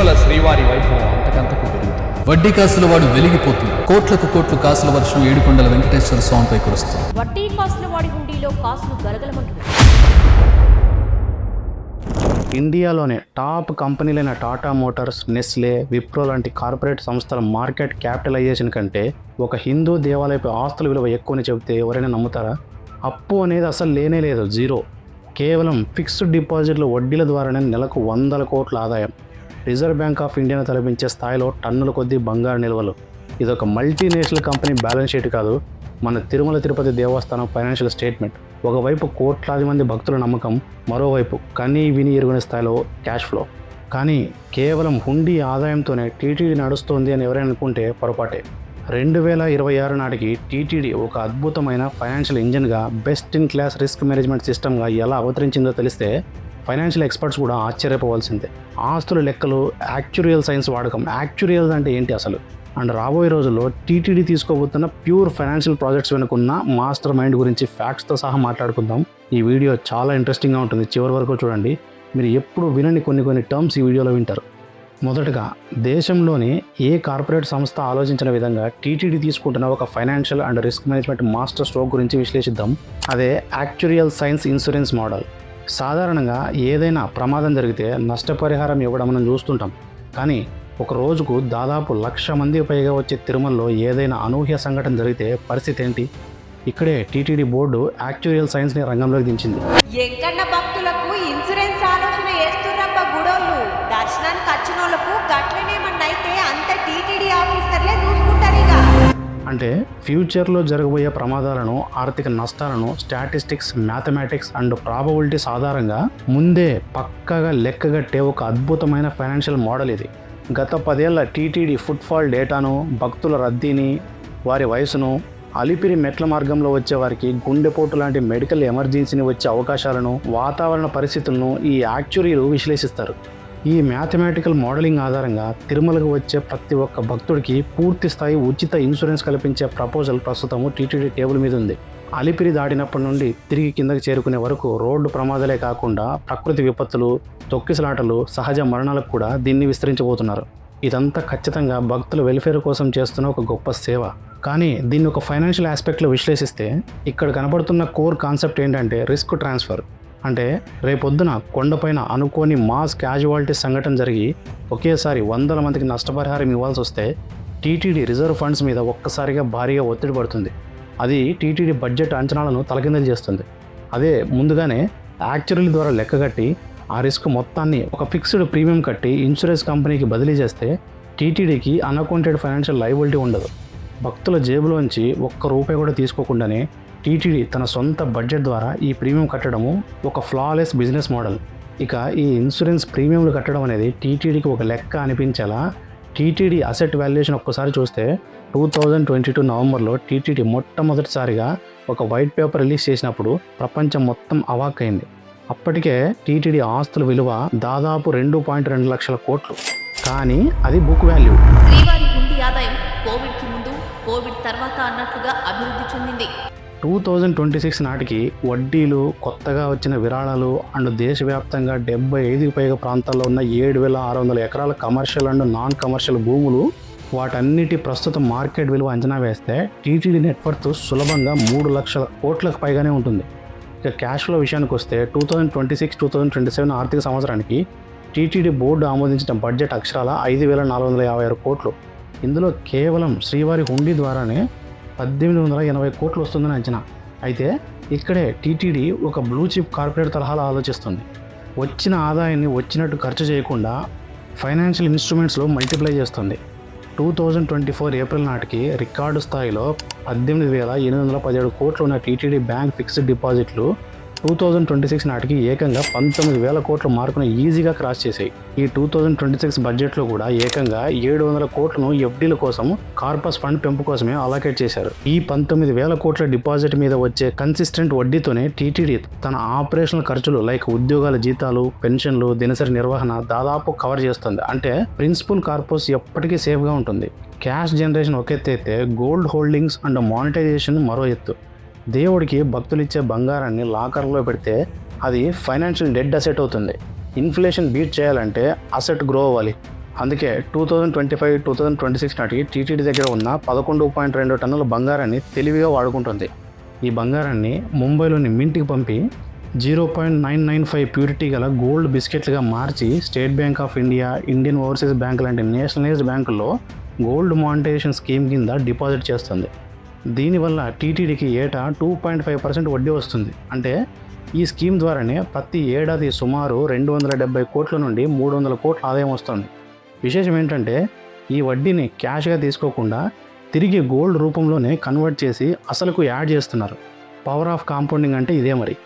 తిరుమల శ్రీవారి వైభవం అంతకంతకు పెరుగుతుంది. వడ్డీ కాసుల వాడు వెలిగిపోతుంది. కోట్లకు కోట్లు కాసుల వర్షం ఏడుకొండల వెంకటేశ్వర స్వామిపై కురుస్తుంది. వడ్డీ కాసుల వాడి హుండీలో కాసులు గలగలమంటున్నాయి. ఇండియాలోనే టాప్ కంపెనీలైన టాటా మోటార్స్, నెస్లే, విప్రో లాంటి కార్పొరేట్ సంస్థల మార్కెట్ క్యాపిటలైజేషన్ కంటే ఒక హిందూ దేవాలయపు ఆస్తుల విలువ ఎక్కువని చెబితే ఎవరైనా నమ్ముతారా? అప్పు అనేది అసలు లేనే లేదు, జీరో. కేవలం ఫిక్స్డ్ డిపాజిట్ల వడ్డీల ద్వారానే నెలకు 100 కోట్ల ఆదాయం. రిజర్వ్ బ్యాంక్ ఆఫ్ ఇండియాను తలపించే స్థాయిలో టన్నుల కొద్దీ బంగారు నిల్వలు. ఇదొక మల్టీనేషనల్ కంపెనీ బ్యాలెన్స్ షీట్ కాదు, మన తిరుమల తిరుపతి దేవస్థానం ఫైనాన్షియల్ స్టేట్మెంట్. ఒకవైపు కోట్లాది మంది భక్తుల నమ్మకం, మరోవైపు కనీ విని ఎరుగని స్థాయిలో క్యాష్ ఫ్లో. కానీ కేవలం హుండీ ఆదాయంతోనే టీటీడీ నడుస్తోంది అని ఎవరైనా అనుకుంటే పొరపాటే. 2026 నాటికి టీటీడీ ఒక అద్భుతమైన ఫైనాన్షియల్ ఇంజిన్గా, best in class risk management సిస్టమ్గా ఎలా అవతరించిందో తెలిస్తే ఫైనాన్షియల్ ఎక్స్పర్ట్స్ కూడా ఆశ్చర్యపోవాల్సిందే. ఆస్తుల లెక్కలు, యాక్చురియల్ సైన్స్ వాడకం. యాక్చురియల్స్ అంటే ఏంటి అసలు? అండ్ రాబోయే రోజుల్లో టీటీడీ తీసుకోబోతున్న ప్యూర్ ఫైనాన్షియల్ ప్రాజెక్ట్స్ వెనుకున్న మాస్టర్ మైండ్ గురించి ఫ్యాక్ట్స్తో సహా మాట్లాడుకుందాం. ఈ వీడియో చాలా ఇంట్రెస్టింగ్గా ఉంటుంది, చివరి వరకు చూడండి. మీరు ఎప్పుడు వినని కొన్ని టర్మ్స్ ఈ వీడియోలో వింటారు. మొదటగా, దేశంలోని ఏ కార్పొరేట్ సంస్థ ఆలోచించిన విధంగా టీటీడీ తీసుకుంటున్న ఒక financial and risk management master stroke గురించి విశ్లేషిద్దాం. అదే యాక్చురియల్ సైన్స్ ఇన్సూరెన్స్ మోడల్. సాధారణంగా ఏదైనా ప్రమాదం జరిగితే నష్టపరిహారం ఇవ్వడం మనం చూస్తుంటాం. కానీ ఒక రోజుకు దాదాపు 1,00,000 మంది పైగా వచ్చే తిరుమలలో ఏదైనా అనూహ్య సంఘటన జరిగితే పరిస్థితి ఏంటి? ఇక్కడే టీటీడీ బోర్డు యాక్చురియల్ సైన్స్ని రంగంలోకి దించింది. ఎంకన్న భక్తులకు ఇన్సూరెన్స్ ఆలోచన చేస్తున్నప్ప గుడోళ్ళు, దర్శనానికి వచ్చినోళ్లకు గట్లనేమన్నైతే అంత టీటీడీ ఆఫీసర్లే చూసుకుంటారిగా. అంటే ఫ్యూచర్లో జరగబోయే ప్రమాదాలను, ఆర్థిక నష్టాలను స్టాటిస్టిక్స్, మ్యాథమెటిక్స్ అండ్ ప్రాబబిలిటీస్ ఆధారంగా ముందే పక్కాగా లెక్కగట్టే ఒక అద్భుతమైన ఫైనాన్షియల్ మోడల్ ఇది. గత 10 ఏళ్ల టీటీడీ ఫుట్ఫాల్ డేటాను, భక్తుల రద్దీని, వారి వయసును, అలిపిరి మెట్ల మార్గంలో వచ్చే వారికి గుండెపోటు లాంటి మెడికల్ ఎమర్జెన్సీని వచ్చే అవకాశాలను, వాతావరణ పరిస్థితులను ఈ యాక్చురీలు విశ్లేషిస్తారు. ఈ మ్యాథమెటికల్ మోడలింగ్ ఆధారంగా తిరుమలకు వచ్చే ప్రతి ఒక్క భక్తుడికి పూర్తి స్థాయి ఉచిత ఇన్సూరెన్స్ కల్పించే ప్రపోజల్ ప్రస్తుతము టీటీడీ టేబుల్ మీద ఉంది. అలిపిరి దాటినప్పటి నుండి తిరిగి కిందకి చేరుకునే వరకు రోడ్డు ప్రమాదాలే కాకుండా ప్రకృతి విపత్తులు, తొక్కిసలాటలు, సహజ మరణాలకు కూడా దీన్ని విస్తరించబోతున్నారు. ఇదంతా ఖచ్చితంగా భక్తుల వెల్ఫేర్ కోసం చేస్తున్న ఒక గొప్ప సేవ. కానీ దీన్ని ఒక ఫైనాన్షియల్ ఆస్పెక్ట్లో విశ్లేషిస్తే ఇక్కడ కనబడుతున్న కోర్ కాన్సెప్ట్ ఏంటంటే రిస్క్ ట్రాన్స్ఫర్. అంటే రేపొద్దున కొండపైన అనుకోని మాస్ క్యాజువాలిటీ సంఘటన జరిగి ఒకేసారి 100 మందికి నష్టపరిహారం ఇవ్వాల్సి వస్తే టీటీడీ రిజర్వ్ ఫండ్స్ మీద ఒక్కసారిగా భారీగా ఒత్తిడి పడుతుంది. అది టీటీడీ బడ్జెట్ అంచనాలను తలకిందలు చేస్తుంది. అదే ముందుగానే యాక్చువల్ ద్వారా లెక్కగట్టి ఆ రిస్క్ మొత్తాన్ని ఒక ఫిక్స్డ్ ప్రీమియం కట్టి ఇన్సూరెన్స్ కంపెనీకి బదిలీ చేస్తే టీటీడీకి అన్అకౌంటెడ్ ఫైనాన్షియల్ లయబిలిటీ ఉండదు. భక్తుల జేబులోంచి ₹1 కూడా తీసుకోకుండానే టీటీడీ తన సొంత బడ్జెట్ ద్వారా ఈ ప్రీమియం కట్టడము ఒక ఫ్లాలెస్ బిజినెస్ మోడల్. ఇక ఈ ఇన్సూరెన్స్ ప్రీమియంలు కట్టడం అనేది టీటీడీకి ఒక లెక్క అనిపించేలా టీటీడీ అసెట్ వాల్యుయేషన్ ఒక్కసారి చూస్తే 2022 నవంబర్లో టీటీడీ మొట్టమొదటిసారిగా ఒక వైట్ పేపర్ రిలీజ్ చేసినప్పుడు ప్రపంచం మొత్తం అవాక్కైంది. అప్పటికే టీటీడీ ఆస్తుల విలువ దాదాపు 2.2 లక్షల కోట్లు. కానీ అది బుక్ వాల్యూ. శ్రీవారి హుండీ ఆదాయం కోవిడ్కి ముందు, కోవిడ్ తర్వాత అన్నట్లుగా అభివృద్ధి చెందింది. 2026 నాటికి వడ్డీలు, కొత్తగా వచ్చిన విరాళాలు అండ్ దేశవ్యాప్తంగా 75కి పైగా ప్రాంతాల్లో ఉన్న 7,600 ఎకరాల కమర్షియల్ అండ్ నాన్ కమర్షియల్ భూములు, వాటన్నిటి ప్రస్తుత మార్కెట్ విలువ అంచనా వేస్తే టీటీడీ నెట్వర్త్ సులభంగా 3 లక్షల కోట్లకు పైగానే ఉంటుంది. ఇక క్యాష్ ఫ్లో విషయానికి వస్తే 2026-2027 ఆర్థిక సంవత్సరానికి టీటీడీ బోర్డు ఆమోదించిన బడ్జెట్ అక్షరాల 5,456 కోట్లు. ఇందులో కేవలం శ్రీవారి హుండీ ద్వారానే 1,880 కోట్లు వస్తుందని అంచనా. అయితే ఇక్కడే టీటీడీ ఒక బ్లూ చిప్ కార్పొరేట్ తరహాలో ఆలోచిస్తుంది. వచ్చిన ఆదాయాన్ని వచ్చినట్టు ఖర్చు చేయకుండా ఫైనాన్షియల్ ఇన్స్ట్రుమెంట్స్లో మల్టిప్లై చేస్తుంది. 2024 ఏప్రిల్ నాటికి రికార్డు స్థాయిలో 18,817 కోట్లు ఉన్న టీటీడీ బ్యాంక్ ఫిక్స్డ్ డిపాజిట్లు 2026 నాటికి ఏకంగా 19,000 కోట్ల మార్కును ఈజీగా క్రాస్ చేశాయి. ఈ 2026 బడ్జెట్లో కూడా ఏకంగా 700 కోట్లను ఎఫ్డీల కోసం, కార్పస్ ఫండ్ పెంపు కోసమే అలాకేట్ చేశారు. ఈ 19,000 కోట్ల డిపాజిట్ మీద వచ్చే కన్సిస్టెంట్ వడ్డీతోనే టీటీడీ తన ఆపరేషనల్ ఖర్చులు లైక్ ఉద్యోగాల జీతాలు, పెన్షన్లు, దినసరి నిర్వహణ దాదాపు కవర్ చేస్తుంది. అంటే ప్రిన్సిపల్ కార్పస్ ఎప్పటికీ సేఫ్గా ఉంటుంది. క్యాష్ జనరేషన్ ఒక ఎత్తు అయితే గోల్డ్ హోల్డింగ్స్ అండ్ మానిటైజేషన్ మరో ఎత్తు. దేవుడికి భక్తులు ఇచ్చే బంగారాన్ని లాకర్లో పెడితే అది ఫైనాన్షియల్ డెడ్ అసెట్ అవుతుంది. ఇన్ఫ్లేషన్ బీట్ చేయాలంటే అసెట్ గ్రో అవ్వాలి. అందుకే 2025-2026 నాటికి టీటీడీ దగ్గర ఉన్న 11.2 టన్నుల బంగారాన్ని తెలివిగా వాడుకుంటుంది. ఈ బంగారాన్ని ముంబైలోని మింట్కి పంపి 0.995 ప్యూరిటీ గల గోల్డ్ బిస్కెట్లుగా మార్చి State Bank of India, Indian Overseas Bank లాంటి నేషనలైజ్డ్ బ్యాంకుల్లో గోల్డ్ మానిటైజేషన్ స్కీమ్ కింద డిపాజిట్ చేస్తుంది. దీనివల్ల టీటీడీకి ఏటా 2.5% వడ్డీ వస్తుంది. అంటే ఈ స్కీమ్ ద్వారానే ప్రతి ఏడాది సుమారు 270 కోట్ల నుండి 300 కోట్ల ఆదాయం వస్తుంది. విశేషం ఏంటంటే ఈ వడ్డీని క్యాష్గా తీసుకోకుండా తిరిగి గోల్డ్ రూపంలోనే కన్వర్ట్ చేసి అసలుకు యాడ్ చేస్తున్నారు. పవర్ ఆఫ్ కాంపౌండింగ్ అంటే ఇదే మరి.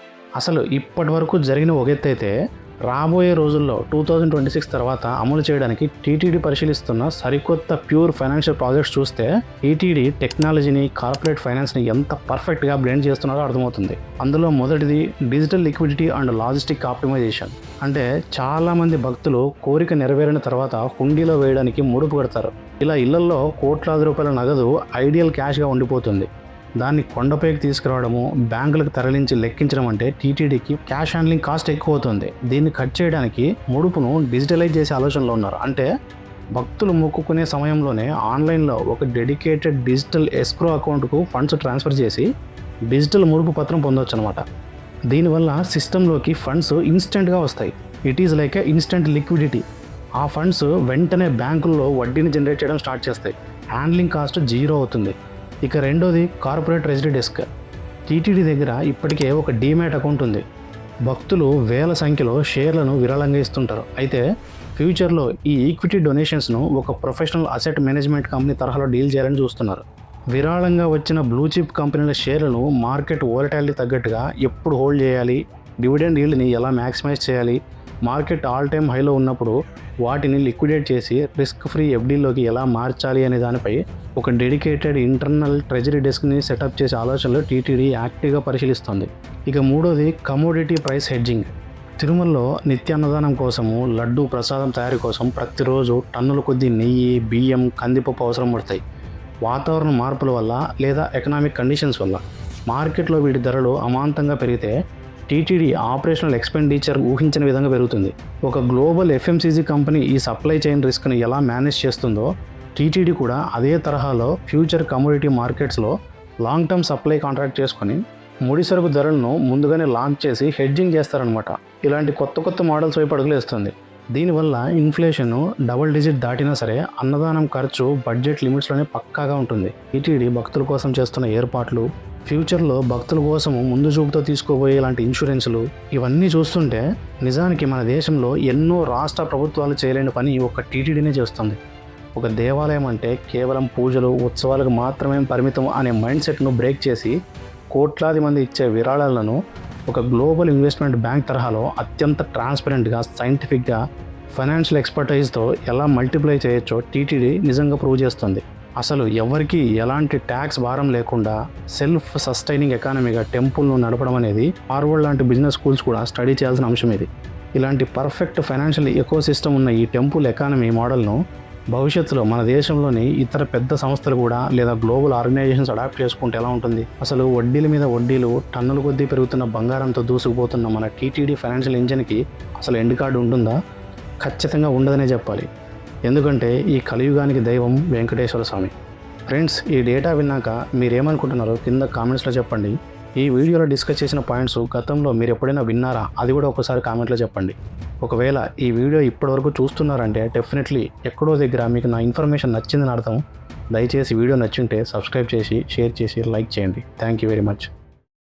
అసలు ఇప్పటి వరకు జరిగిన ఒక ఎత్తు అయితే రాబోయే రోజుల్లో 2026 తర్వాత అమలు చేయడానికి టీటీడీ పరిశీలిస్తున్న సరికొత్త ప్యూర్ ఫైనాన్షియల్ ప్రాజెక్ట్స్ చూస్తే టీటీడీ టెక్నాలజీని, కార్పొరేట్ ఫైనాన్స్ని ఎంత పర్ఫెక్ట్గా బ్లెండ్ చేస్తున్నారో అర్థమవుతుంది. అందులో మొదటిది digital liquidity and logistic optimisation. అంటే చాలామంది భక్తులు కోరిక నెరవేరిన తర్వాత హుండీలో వేయడానికి ముడుపు కడతారు. ఇలా ఇళ్లలో కోట్లాది రూపాయల నగదు ఐడియల్ క్యాష్గా ఉండిపోతుంది. దాన్ని కొండపైకి తీసుకురావడము, బ్యాంకులకు తరలించి లెక్కించడం అంటే టీటీడీకి క్యాష్ హ్యాండ్లింగ్ కాస్ట్ ఎక్కువ అవుతుంది. దీన్ని కట్ చేయడానికి ముడుపును డిజిటలైజ్ చేసే ఆలోచనలో ఉన్నారు. అంటే భక్తులు మొక్కుకునే సమయంలోనే ఆన్లైన్లో ఒక డెడికేటెడ్ డిజిటల్ ఎస్క్రో అకౌంట్కు ఫండ్స్ ట్రాన్స్ఫర్ చేసి డిజిటల్ ముడుపు పత్రం పొందవచ్చు అనమాట. దీనివల్ల సిస్టంలోకి ఫండ్స్ ఇన్స్టెంట్గా వస్తాయి. It is like A instant liquidity. ఆ ఫండ్స్ వెంటనే బ్యాంకుల్లో వడ్డీని జనరేట్ చేయడం స్టార్ట్ చేస్తాయి. హ్యాండ్లింగ్ కాస్ట్ 0 అవుతుంది. ఇక రెండోది కార్పొరేట్ ట్రెజరీ డెస్క్. టీటీడీ దగ్గర ఇప్పటికే ఒక డీమ్యాట్ అకౌంట్ ఉంది. భక్తులు వేల సంఖ్యలో షేర్లను విరాళంగా ఇస్తుంటారు. అయితే ఫ్యూచర్లో ఈ ఈక్విటీ డొనేషన్స్ను ఒక ప్రొఫెషనల్ అసెట్ మేనేజ్మెంట్ కంపెనీ తరహాలో డీల్ చేయాలని చూస్తున్నారు. విరాళంగా వచ్చిన బ్లూ చిప్ కంపెనీల షేర్లను మార్కెట్ వోలటాలిటీ తగ్గట్టుగా ఎప్పుడు హోల్డ్ చేయాలి, డివిడెండ్ ఈల్డ్ని ఎలా మ్యాక్సిమైజ్ చేయాలి, మార్కెట్ ఆల్ టైమ్ హైలో ఉన్నప్పుడు వాటిని లిక్విడేట్ చేసి రిస్క్ ఫ్రీ ఎఫ్డీలోకి ఎలా మార్చాలి అనే దానిపై ఒక డెడికేటెడ్ ఇంటర్నల్ ట్రెజరీ డెస్క్ని సెటప్ చేసే ఆలోచనలో టీటీడీ యాక్టివ్గా పరిశీలిస్తుంది. ఇక మూడోది కమోడిటీ ప్రైస్ హెడ్జింగ్. తిరుమలలో నిత్యాన్నదానం కోసము, లడ్డూ ప్రసాదం తయారీ కోసం ప్రతిరోజు టన్నుల కొద్దీ నెయ్యి, బియ్యం, కందిపప్పు అవసరం పడతాయి. వాతావరణ మార్పుల వల్ల లేదా ఎకనామిక్ కండిషన్స్ వల్ల మార్కెట్లో వీటి ధరలు అమాంతంగా పెరిగితే టీటీడీ ఆపరేషనల్ ఎక్స్పెండిచర్ ఊహించిన విధంగా పెరుగుతుంది. ఒక గ్లోబల్ ఎఫ్ఎంసీజీ కంపెనీ ఈ సప్లై చైన్ రిస్క్ని ఎలా మేనేజ్ చేస్తుందో టీటీడీ కూడా అదే తరహాలో ఫ్యూచర్ కమోడిటీ మార్కెట్స్లో లాంగ్ టర్మ్ సప్లై కాంట్రాక్ట్ చేసుకొని ముడి సరుకు ధరలను ముందుగానే లాంచ్ చేసి హెడ్జింగ్ చేస్తారనమాట. ఇలాంటి కొత్త మోడల్స్ వైపు అడుగులు వేస్తుంది. దీనివల్ల ఇన్ఫ్లేషన్ డబుల్ డిజిట్ దాటినా సరే అన్నదానం ఖర్చు బడ్జెట్ లిమిట్స్లోనే పక్కాగా ఉంటుంది. టీటీడీ భక్తుల కోసం చేస్తున్న ఏర్పాట్లు, ఫ్యూచర్లో భక్తుల కోసము ముందు చూపుతో తీసుకోబోయే ఇలాంటి ఇన్సూరెన్సులు, ఇవన్నీ చూస్తుంటే నిజానికి మన దేశంలో ఎన్నో రాష్ట్ర ప్రభుత్వాలు చేయలేని పని ఒక టీటీడీనే చేస్తుంది. ఒక దేవాలయం అంటే కేవలం పూజలు, ఉత్సవాలకు మాత్రమే పరిమితం అనే మైండ్ సెట్ను బ్రేక్ చేసి కోట్లాది మంది ఇచ్చే విరాళాలను ఒక గ్లోబల్ ఇన్వెస్ట్మెంట్ బ్యాంక్ తరహాలో అత్యంత ట్రాన్స్పరెంట్గా, సైంటిఫిక్గా, ఫైనాన్షియల్ ఎక్స్పర్టైజ్తో ఎలా మల్టిప్లై చేయొచ్చో టీటీడీ నిజంగా ప్రూవ్ చేస్తుంది. అసలు ఎవరికి ఎలాంటి ట్యాక్స్ భారం లేకుండా సెల్ఫ్ సస్టైనింగ్ ఎకానమీగా టెంపుల్ను నడపడం అనేది హార్వర్డ్ లాంటి బిజినెస్ స్కూల్స్ కూడా స్టడీ చేయాల్సిన అంశం ఇది. ఇలాంటి పర్ఫెక్ట్ ఫైనాన్షియల్ ఎకోసిస్టమ్ ఉన్న ఈ టెంపుల్ ఎకానమీ మోడల్ను భవిష్యత్తులో మన దేశంలోని ఇతర పెద్ద సంస్థలు కూడా లేదా గ్లోబల్ ఆర్గనైజేషన్స్ అడాప్ట్ చేసుకుంటే ఎలా ఉంటుంది? అసలు వడ్డీల మీద వడ్డీలు, టన్నుల కొద్దీ పెరుగుతున్న బంగారంతో దూసుకుపోతున్న మన టీటీడీ ఫైనాన్షియల్ ఇంజన్కి అసలు ఎండ్ కార్డు ఉంటుందా? ఖచ్చితంగా ఉండదనే చెప్పాలి. ఎందుకంటే ఈ కలియుగానికి దైవం వెంకటేశ్వర స్వామి. ఫ్రెండ్స్, ఈ డేటా విన్నాక మీరేమనుకుంటున్నారో కింద కామెంట్స్లో చెప్పండి. ఈ వీడియోలో డిస్కస్ చేసిన పాయింట్స్ గతంలో మీరు ఎప్పుడైనా విన్నారా? అది కూడా ఒకసారి కామెంట్లో చెప్పండి. ఒకవేళ ఈ వీడియో ఇప్పటివరకు చూస్తున్నారంటే డెఫినెట్లీ ఎక్కడో దగ్గర మీకు నా ఇన్ఫర్మేషన్ నచ్చిందని అర్థం. దయచేసి వీడియో నచ్చింటే సబ్స్క్రైబ్ చేసి, షేర్ చేసి, లైక్ చేయండి. Thank you very much.